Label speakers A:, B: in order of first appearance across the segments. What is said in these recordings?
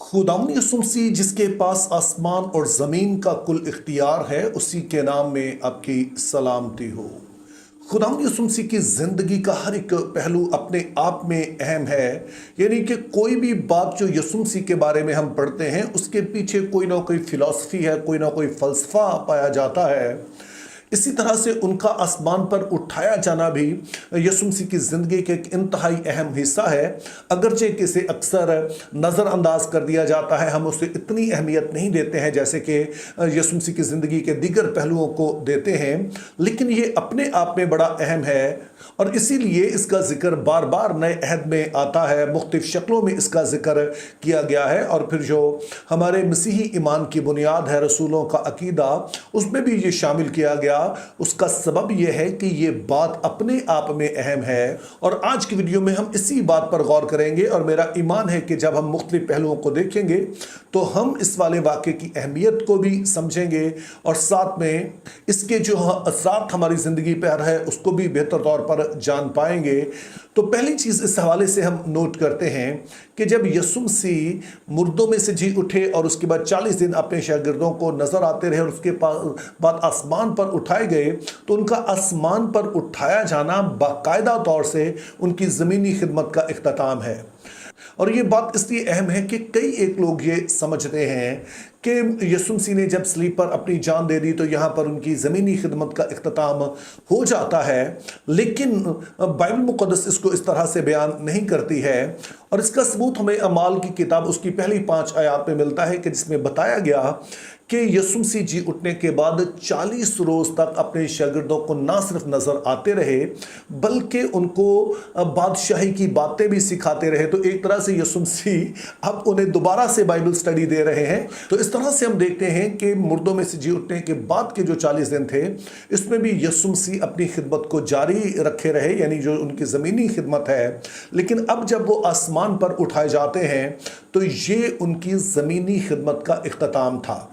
A: खुदावंद यीशु मसीह जिसके पास आसमान और ज़मीन का कुल इख्तियार है, उसी के नाम में आपकी सलामती हो। खुदावंद यीशु मसीह की ज़िंदगी का हर एक पहलू अपने आप में अहम है। यानी कि कोई भी बात जो यीशु मसीह के बारे में हम पढ़ते हैं, उसके पीछे कोई ना कोई फ़िलॉसफ़ी है, कोई ना कोई फ़लसफ़ा पाया जाता है। इसी तरह से उनका आसमान पर उठाया जाना भी यीशु मसीह की ज़िंदगी का एक इंतहाई अहम हिस्सा है। अगरचे कि इसे अक्सर नज़रअंदाज कर दिया जाता है, हम उसे इतनी अहमियत नहीं देते हैं जैसे कि यीशु मसीह की ज़िंदगी के दीगर पहलुओं को देते हैं, लेकिन ये अपने आप में बड़ा अहम है और इसीलिए इसका जिक्र बार बार नए अहद में आता है। मुख्तलिफ शक्लों में इसका जिक्र किया गया है और फिर जो हमारे मसीही ईमान की बुनियाद है, रसूलों का अकीदा, उसमें भी ये शामिल किया गया। उसका सबब यह है कि ये बात अपने आप में अहम है और आज की वीडियो में हम इसी बात पर गौर करेंगे। और मेरा ईमान है कि जब हम मुख्तलिफ पहलुओं को देखेंगे तो हम इस वाले वाक़े की अहमियत को भी समझेंगे और साथ में इसके जो असरात हमारी ज़िंदगी पर है उसको भी बेहतर तौर पर जान पाएंगे। तो पहली चीज़ इस हवाले से हम नोट करते हैं कि जब यीशु मसीह मुर्दों में से जी उठे और उसके बाद 40 दिन अपने शागिर्दों को नज़र आते रहे और उसके बाद आसमान पर उठाए गए, तो उनका आसमान पर उठाया जाना बाकायदा तौर से उनकी ज़मीनी खिदमत का इख्तिताम है। और ये बात इसलिए अहम है कि कई एक लोग ये समझते हैं कि यीशु मसीह ने जब सलीब पर अपनी जान दे दी तो यहाँ पर उनकी ज़मीनी खिदमत का इख्तिताम हो जाता है, लेकिन बाइबल मुक़द्दस इसको इस तरह से बयान नहीं करती है। और इसका सबूत हमें अमाल की किताब उसकी पहली 5 आयत में मिलता है कि जिसमें बताया गया कि यीशु मसीह जी उठने के बाद 40 रोज़ तक अपने शागिर्दों को ना सिर्फ नज़र आते रहे बल्कि उनको बादशाही की बातें भी सिखाते रहे। तो एक तरह से यीशु मसीह अब उन्हें दोबारा से बाइबल स्टडी दे रहे हैं। तो इस तरह से हम देखते हैं कि मुर्दों में से जी उठने के बाद के जो 40 दिन थे, इसमें भी यीशु मसीह अपनी खिदमत को जारी रखे रहे, यानी जो उनकी ज़मीनी खिदमत है। लेकिन अब जब वो आसमान पर उठाए जाते हैं तो ये उनकी ज़मीनी खिदमत का इख्तिताम था।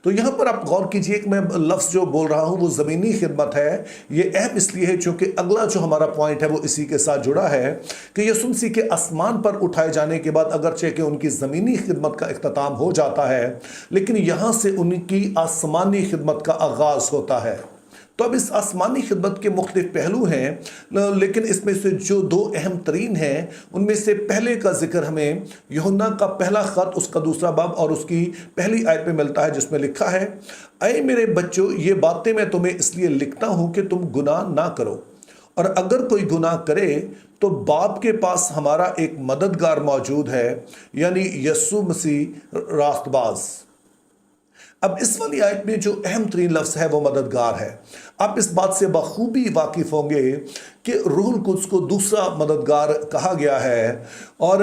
A: तो यहाँ पर आप गौर कीजिए कि मैं लफ्ज़ जो बोल रहा हूँ वो ज़मीनी खिदमत है। ये अहम इसलिए है क्योंकि अगला जो हमारा पॉइंट है वो इसी के साथ जुड़ा है कि यीशु मसीह के आसमान पर उठाए जाने के बाद अगरचे कि उनकी ज़मीनी खिदमत का इख्तिताम हो जाता है, लेकिन यहाँ से उनकी आसमानी खिदमत का आगाज़ होता है। तो अब इस आसमानी खिदमत के मुख्तलिफ पहलू हैं, लेकिन इसमें से जो 2 अहम तरीन हैं उनमें से पहले का जिक्र हमें यूहन्ना का पहला ख़त उसका 2 बाब और उसकी पहली आयत में मिलता है, जिसमें लिखा है, ऐ मेरे बच्चों, ये बातें मैं तुम्हें इसलिए लिखता हूँ कि तुम गुनाह ना करो, और अगर कोई गुनाह करे तो बाप के पास हमारा एक मददगार मौजूद है, यानी यीशु मसीह रास्तबाज। अब इस वाली आयत में जो अहम तरीन लफ्ज़ है वो मददगार है। आप इस बात से बखूबी वाकिफ़ होंगे कि रूहुल कुद्स को दूसरा मददगार कहा गया है। और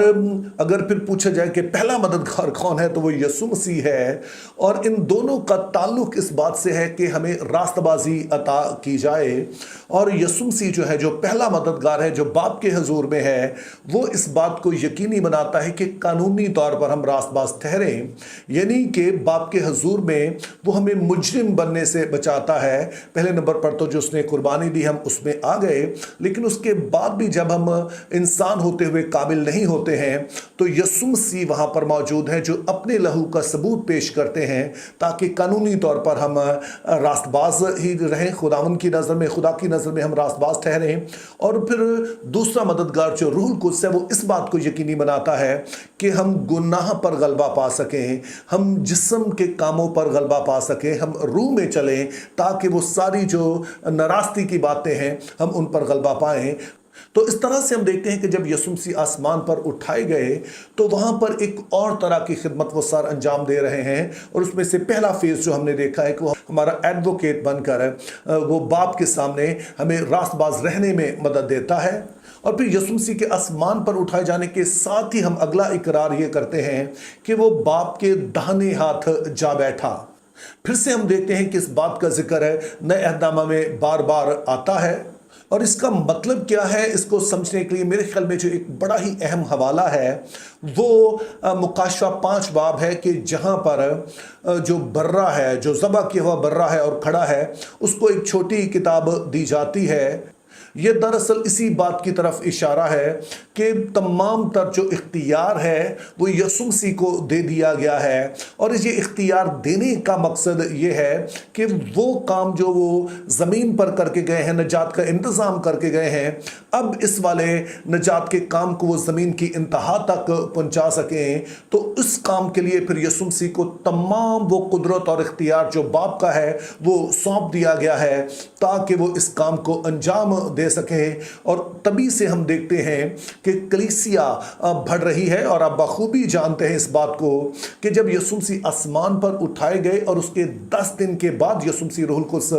A: अगर फिर पूछा जाए कि पहला मददगार कौन है तो वो यीशु मसीह है। और इन दोनों का ताल्लुक इस बात से है कि हमें रास्तबाजी अता की जाए। और यीशु मसीह जो है, जो पहला मददगार है, जो बाप के हजूर में है, वो इस बात को यकीनी बनाता है कि कानूनी तौर पर हम रास्तबाज ठहरें, यानी कि बाप के हजूर में वो हमें मुजरिम बनने से बचाता है। पहले नंबर पर तो जो उसने कुर्बानी दी हम उसमें आ गए, लेकिन उसके बाद भी जब हम इंसान होते हुए काबिल नहीं होते हैं तो यीशु मसीह वहाँ पर मौजूद है, जो अपने लहू का सबूत पेश करते हैं ताकि कानूनी तौर पर हम रास्तबाज ही रहें, खुदावंद की नज़र में, खुदा की नज़र में हम रास्तबाज ठहरें। और फिर दूसरा मददगार जो रूहुल कुद्स है, वो इस बात को यकीनी बनाता है कि हम गुनाह पर गलबा पा सकें, हम जिस्म के कामों पर गलबा पा सकें, हम रूह में चलें ताकि वो सारी जो नाराज़गी की बातें हैं हम उन पर गलबा पाएं। तो इस तरह से हम देखते हैं कि जब यीशु मसीह आसमान पर उठाए गए तो वहाँ पर एक और तरह की खिदमत वो सर अंजाम दे रहे हैं। और उसमें से पहला फेज़ जो हमने देखा है कि वो हमारा एडवोकेट बनकर वो बाप के सामने हमें रास्तबाज रहने में मदद देता है। और फिर यीशु मसीह के आसमान पर उठाए जाने के साथ ही हम अगला इकरार ये करते हैं कि वो बाप के दाहिने हाथ जा बैठा। फिर से हम देखते हैं कि इस बात का जिक्र है नए अहदनामा में बार बार आता है। और इसका मतलब क्या है, इसको समझने के लिए मेरे ख्याल में जो एक बड़ा ही अहम हवाला है वो मुकाशवा 5 बाब है कि जहाँ पर जो बर्रा है, जो ज़बह किया हुआ बर्रा है और खड़ा है, उसको एक छोटी किताब दी जाती है یہ دراصل اسی بات کی طرف اشارہ ہے کہ تمام تر جو اختیار ہے وہ یسوع مسیح کو دے دیا گیا ہے، اور یہ اختیار دینے کا مقصد یہ ہے کہ وہ کام جو وہ زمین پر کر کے گئے ہیں، نجات کا انتظام کر کے گئے ہیں، اب اس والے نجات کے کام کو وہ زمین کی انتہا تک پہنچا سکیں۔ تو اس کام کے لیے پھر یسوع مسیح کو تمام وہ قدرت اور اختیار جو باپ کا ہے وہ سونپ دیا گیا ہے تاکہ وہ اس کام کو انجام دے سکیں۔ اور تبھی سے ہم دیکھتے ہیں کہ کلیسیا بڑھ رہی ہے، اور آپ بخوبی جانتے ہیں اس بات کو کہ جب یسوع مسیح آسمان پر اٹھائے گئے اور اس کے 10 دن کے بعد یسوع مسیح روح القدس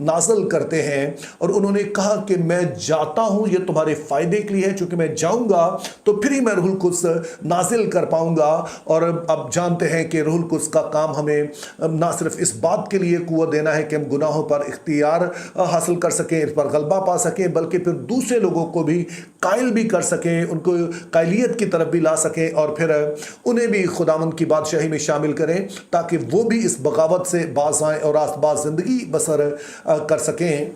A: نازل کرتے ہیں، اور انہوں نے کہا کہ میں جاتا ہوں، یہ تمہارے فائدے کے لیے ہے، چونکہ میں جاؤں گا تو پھر ہی میں روح القدس نازل کر پاؤں گا۔ اور اب جانتے ہیں کہ روح القدس کا کام ہمیں نہ صرف اس بات کے لیے قوت دینا ہے کہ ہم گناہوں پر اختیار حاصل کر سکیں، اس پر غلبہ پا سکیں، بلکہ پھر دوسرے لوگوں کو بھی قائل بھی کر سکیں، ان کو قائلیت کی طرف بھی لا سکیں، اور پھر انہیں بھی خداوند کی بادشاہی میں شامل کریں تاکہ وہ بھی اس بغاوت سے باز آئیں اور راست باز زندگی بسر کر سکیں۔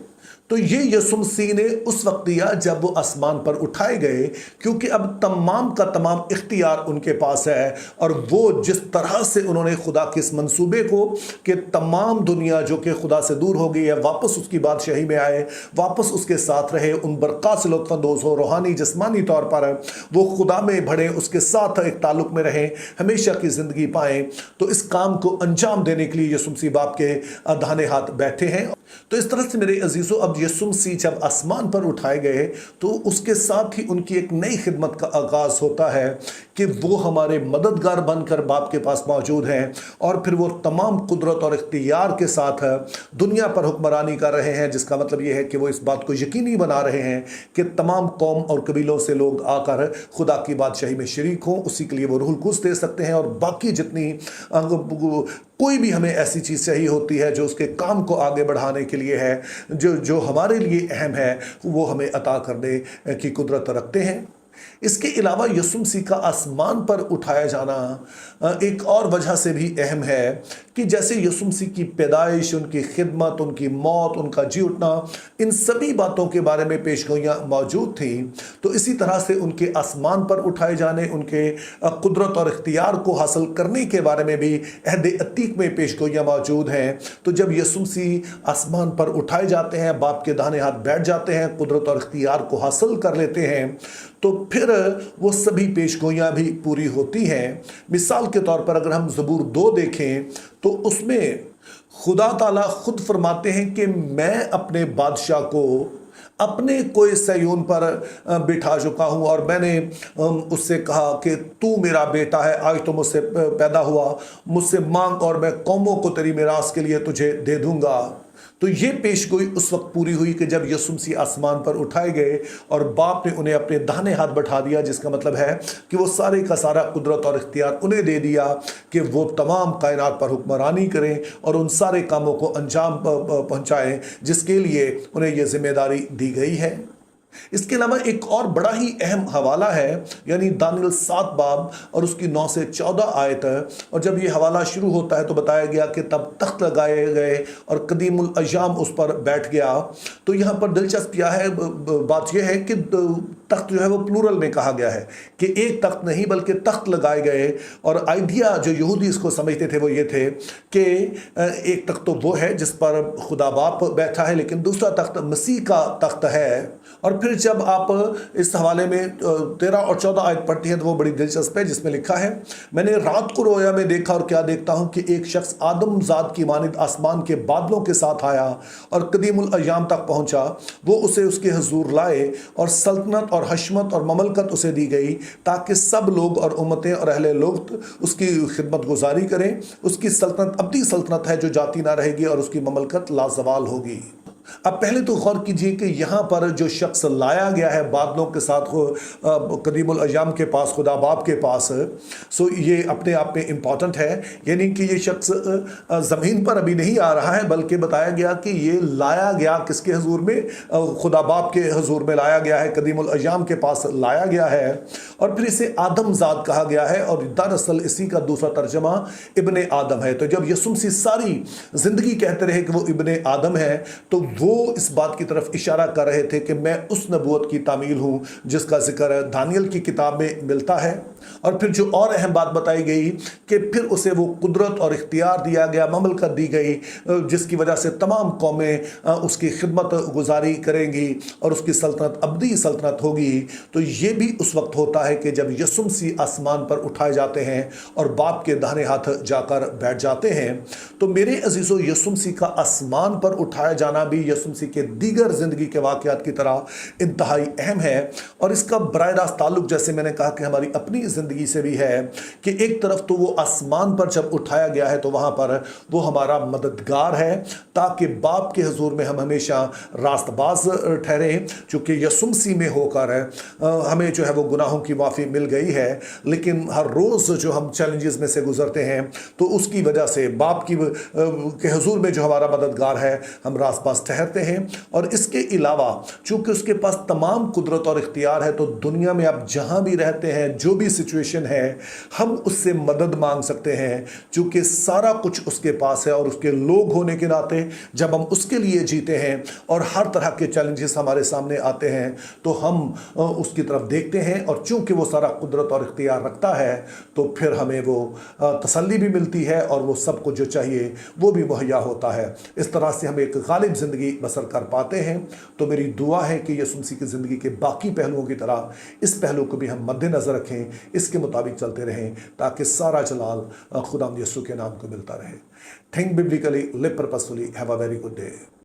A: تو یہ یسوع مسیح نے اس وقت دیا جب وہ آسمان پر اٹھائے گئے، کیونکہ اب تمام کا تمام اختیار ان کے پاس ہے، اور وہ جس طرح سے انہوں نے خدا کے اس منصوبے کو کہ تمام دنیا جو کہ خدا سے دور ہو گئی ہے واپس اس کی بادشاہی میں آئے، واپس اس کے ساتھ رہے، ان برکات سے لطف اندوز ہو، روحانی جسمانی طور پر وہ خدا میں بڑھیں، اس کے ساتھ ایک تعلق میں رہیں، ہمیشہ کی زندگی پائیں۔ تو اس کام کو انجام دینے کے لیے یسوع مسیح باپ کے داہنے ہاتھ بیٹھے ہیں۔ تو اس طرح سے میرے عزیزو، اب یسوع مسیح جب آسمان پر اٹھائے گئے تو اس کے ساتھ ہی ان کی ایک نئی خدمت کا آغاز ہوتا ہے کہ وہ ہمارے مددگار بن کر باپ کے پاس موجود ہیں، اور پھر وہ تمام قدرت اور اختیار کے ساتھ دنیا پر حکمرانی کر رہے ہیں، جس کا مطلب یہ ہے کہ وہ اس بات کو یقینی بنا رہے ہیں کہ تمام قوم اور قبیلوں سے لوگ آ کر خدا کی بادشاہی میں شریک ہوں۔ اسی کے لیے وہ روح القدس دے سکتے ہیں، اور باقی جتنی کوئی بھی ہمیں ایسی چیز چاہیے ہوتی ہے جو اس کے کام کو آگے بڑھانے کے لیے ہے، جو ہمارے لیے اہم ہے، وہ ہمیں عطا کرنے کی قدرت رکھتے ہیں۔ اس کے علاوہ یسوع مسیح کا آسمان پر اٹھایا جانا ایک اور وجہ سے بھی اہم ہے کہ جیسے یسوع مسیح کی پیدائش، ان کی خدمت، ان کی موت، ان کا جی اٹھنا، ان سبھی باتوں کے بارے میں پیشگوئیاں موجود تھیں، تو اسی طرح سے ان کے آسمان پر اٹھائے جانے، ان کے قدرت اور اختیار کو حاصل کرنے کے بارے میں بھی عہد عتیق میں پیشگوئیاں موجود ہیں۔ تو جب یسوع مسیح آسمان پر اٹھائے جاتے ہیں، باپ کے داہنے ہاتھ بیٹھ جاتے ہیں، قدرت اور اختیار کو حاصل کر لیتے ہیں، تو پھر وہ سبھی پیشگوئیاں بھی پوری ہوتی ہیں۔ مثال کے طور پر اگر ہم زبور 2 دیکھیں تو اس میں خدا تعالیٰ خود فرماتے ہیں کہ میں اپنے بادشاہ کو اپنے کوئے سیون پر بٹھا چکا ہوں، اور میں نے اس سے کہا کہ تو میرا بیٹا ہے، آج تو مجھ سے پیدا ہوا، مجھ سے مانگ اور میں قوموں کو تیری میراث کے لیے تجھے دے دوں گا۔ تو یہ پیشگوئی اس وقت پوری ہوئی کہ جب یسوع مسیح آسمان پر اٹھائے گئے اور باپ نے انہیں اپنے داہنے ہاتھ بٹھا دیا، جس کا مطلب ہے کہ وہ سارے کا سارا قدرت اور اختیار انہیں دے دیا کہ وہ تمام کائنات پر حکمرانی کریں اور ان سارے کاموں کو انجام پہنچائیں جس کے لیے انہیں یہ ذمہ داری دی گئی ہے۔ اس کے علاوہ ایک اور بڑا ہی اہم حوالہ ہے، یعنی دانیل 7 باب اور اس کی 9 سے 14 آیت، اور جب یہ حوالہ شروع ہوتا ہے تو بتایا گیا کہ تب تخت لگائے گئے اور قدیم الایام اس پر بیٹھ گیا۔ تو یہاں پر دلچسپ کیا ہے، بات یہ ہے کہ تخت جو ہے وہ پلورل میں کہا گیا ہے کہ ایک تخت نہیں بلکہ تخت لگائے گئے، اور آئیڈیا جو یہودی اس کو سمجھتے تھے وہ یہ تھے کہ ایک تخت تو وہ ہے جس پر خدا باپ بیٹھا ہے، لیکن دوسرا تخت مسیح کا تخت ہے۔ اور پھر جب آپ اس حوالے میں 13 اور 14 آیت پڑھتے ہیں تو وہ بڑی دلچسپ ہے، جس میں لکھا ہے، میں نے رات کو رویا میں دیکھا اور کیا دیکھتا ہوں کہ ایک شخص آدم ذات کی مانند آسمان کے بادلوں کے ساتھ آیا اور قدیم الایام تک پہنچا، وہ اسے اس کے حضور لائے اور سلطنت اور حشمت اور مملکت اسے دی گئی تاکہ سب لوگ اور امتیں اور اہل لوگ اس کی خدمت گزاری کریں۔ اس کی سلطنت ابدی سلطنت ہے جو جاتی نہ رہے گی، اور اس کی مملکت لازوال ہوگی۔ اب پہلے تو غور کیجئے کہ یہاں پر جو شخص لایا گیا ہے بادلوں کے ساتھ قدیم الایام کے پاس، خدا باپ کے پاس، سو یہ اپنے آپ میں امپورٹنٹ ہے، یعنی کہ یہ شخص زمین پر ابھی نہیں آ رہا ہے، بلکہ بتایا گیا کہ یہ لایا گیا کس کے حضور میں؟ خدا باپ کے حضور میں لایا گیا ہے، قدیم الایام کے پاس لایا گیا ہے، اور پھر اسے آدم ذات کہا گیا ہے، اور دراصل اسی کا دوسرا ترجمہ ابن آدم ہے۔ تو جب یسوع مسیح ساری زندگی کہتے رہے کہ وہ ابن آدم ہے، تو वो इस बात की तरफ इशारा कर रहे थे कि मैं उस नबूवत की तामील हूँ जिसका जिक्र दानियल की किताब में मिलता है। और फिर जो और अहम बात बताई गई कि फिर उसे वो कुदरत और इख्तियार दिया गया, ममलकत दी गई, जिसकी वजह से तमाम कौमें उसकी खिदमत गुजारी करेंगी और उसकी सल्तनत अबदी सल्तनत होगी। तो ये भी उस वक्त होता है कि जब यीशु मसीह आसमान पर उठाए जाते हैं और बाप के दाहिने हाथ जाकर बैठ जाते हैं। तो मेरे अजीज़ों, यीशु मसीह का आसमान पर उठाया जाना भी यीशु मसीह के दीगर ज़िंदगी के वाक़यात की तरह इंतहाई अहम है। और इसका बराह रास्त ताल्लुक़, जैसे मैंने कहा, कि हमारी अपनी ज़िंदगी से भी है कि एक तरफ तो वो आसमान पर जब उठाया गया है तो वहाँ पर वो हमारा मददगार है, ताकि बाप के हुजूर में हम हमेशा रास्तबाज ठहरें। चूँकि यीशु मसीह में होकर हमें जो है वो गुनाहों की माफ़ी मिल गई है, लेकिन हर रोज़ जो हम चैलेंजेस में से गुजरते हैं तो उसकी वजह से बाप के हुजूर में जो हमारा मददगार है, हम रास्तबाज ठहरते हैं। और इसके अलावा चूँकि उसके पास तमाम कुदरत और इख्तियार है, तो दुनिया में आप जहाँ भी रहते हैं, जो भी सिचुएशन है, हम उससे मदद मांग सकते हैं, चूँकि सारा कुछ उसके पास है। और उसके लोग होने के नाते जब हम उसके लिए जीते हैं और हर तरह के चैलेंजेस हमारे सामने आते हैं, तो हम उसकी तरफ देखते हैं। और चूँकि वो सारा कुदरत और इख्तियार रखता है, तो फिर हमें वो तसल्ली भी मिलती है और वो सब कुछ जो चाहिए वो भी मुहैया होता है। इस तरह से हम एक गालिब ज़िंदगी बसर कर पाते हैं। तो मेरी दुआ है कि यीशु मसीह की ज़िंदगी के बाकी पहलुओं की तरह इस पहलू को भी हम मद्देनज़र रखें, इसके मुताबिक चलते रहें, ताकि सारा जलाल खुदावंद यीशु के नाम को मिलता रहे। Think biblically, live purposefully, have a very good day.